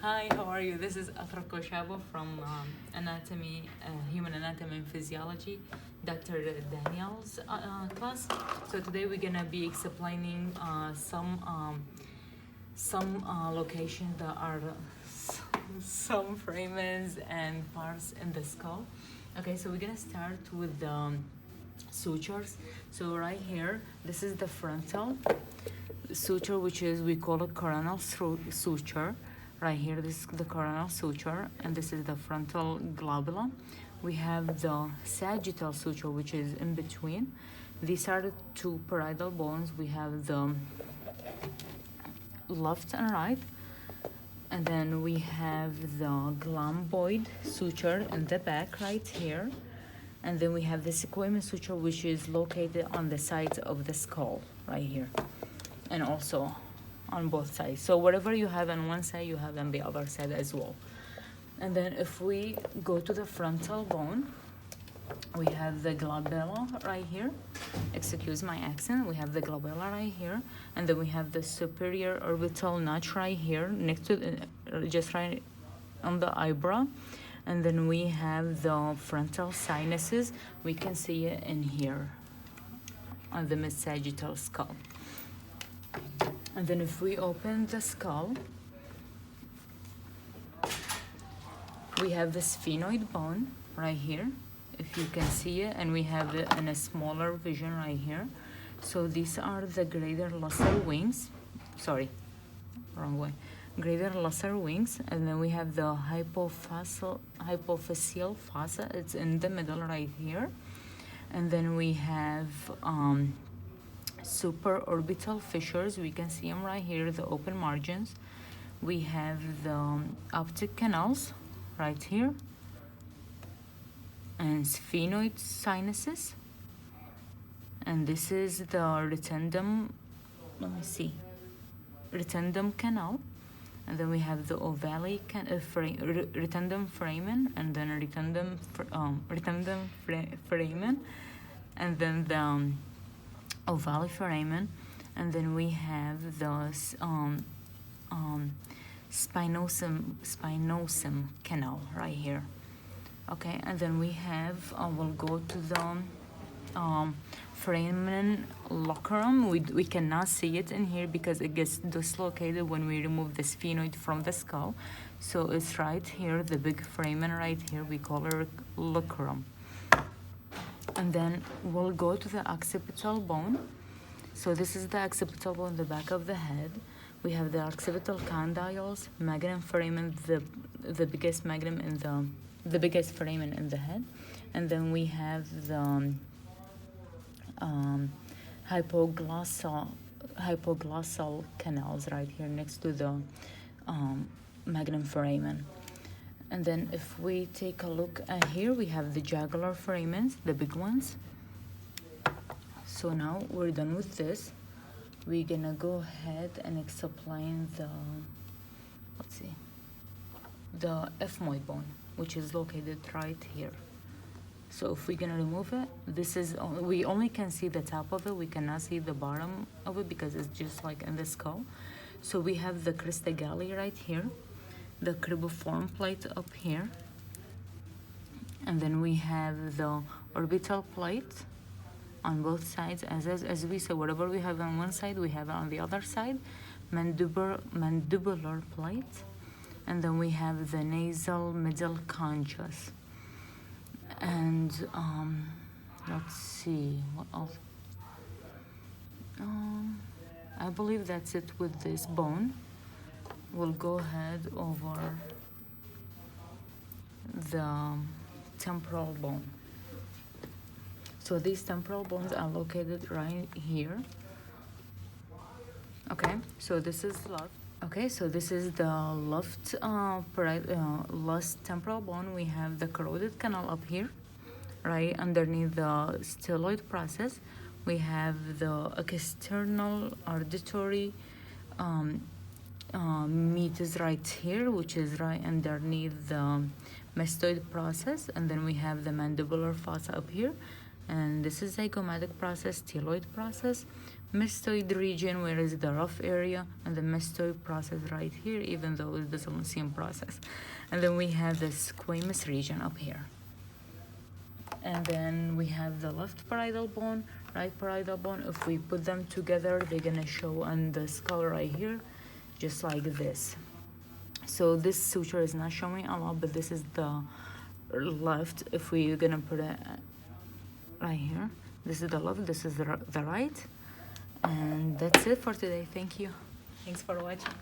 Hi, how are you? This is Afra Koshaba from Anatomy, Human Anatomy and Physiology, Dr. Daniel's class. So today we're gonna be explaining some locations that are some fragments and parts in the skull. Okay, so we're gonna start with the sutures. So right here, this is the frontal suture, which is we call it coronal suture. Right here, this is the coronal suture, and this is the frontal globula. We have the sagittal suture, which is in between. These are the two parietal bones. We have the left and right, and then we have the glomboid suture in the back right here, and then we have the squamous suture, which is located on the sides of the skull right here, and also on both sides. So whatever you have on one side, you have on the other side as well. And then if we go to the frontal bone, we have the glabella right here. Excuse my accent. We have the glabella right here, and then we have the superior orbital notch right here next to the, just right on the eyebrow. And then we have the frontal sinuses. We can see it in here on the mid-sagittal skull. And then if we open the skull, we have the sphenoid bone right here, if you can see it, and we have it in a smaller vision right here. So these are the greater lesser wings. Sorry, wrong way. Greater lesser wings, and then we have the hypophyseal fossa. It's in the middle right here. And then we have supraorbital fissures. We can see them right here, the open margins. We have the optic canals right here, and sphenoid sinuses. And this is the rotundum, rotundum canal. And then we have the ovale rotundum foramen, and then rotundum foramen, and then the ovale foramen, and then we have the spinosum canal right here. Okay, and then we have we'll go to the foramen locerum. We cannot see it in here because it gets dislocated when we remove the sphenoid from the skull. So it's right here, the big foramen right here. We call it locerum. And then we'll go to the occipital bone. So this is the occipital bone, the back of the head. We have the occipital condyles, magnum foramen, the biggest magnum in the biggest foramen in the head, and then we have the hypoglossal canals right here next to the magnum foramen. And then if we take a look at here, we have the jugular foramens, the big ones. So now we're done with this. We're gonna go ahead and explain the, the ethmoid bone, which is located right here. So if we're gonna remove it, this is, we only can see the top of it. We cannot see the bottom of it because it's just like in the skull. So we have the crista galli right here, the cribriform plate up here, and then we have the orbital plate on both sides. As we said, whatever we have on one side, we have it on the other side. Mandibular plate, and then we have the nasal middle conchus. And let's see what else. I believe that's it with this bone. We'll go ahead over the temporal bone. So these temporal bones are located right here. Okay, so this is left. Okay, so this is the left left temporal bone. We have the carotid canal up here, right underneath the styloid process. We have the external auditory meatus right here, which is right underneath the mastoid process, and then we have the mandibular fossa up here, and this is zygomatic process, styloid process, mastoid region, where is the rough area, and the mastoid process right here, even though it doesn't see in process. And then we have the squamous region up here. And then we have the left parietal bone, right parietal bone. If we put them together, they're gonna show on the skull right here, just like this. So this suture is not showing a lot, but this is the left. If we're gonna put it right here, this is the left, this is the right. And that's it for today. Thank you. Thanks for watching.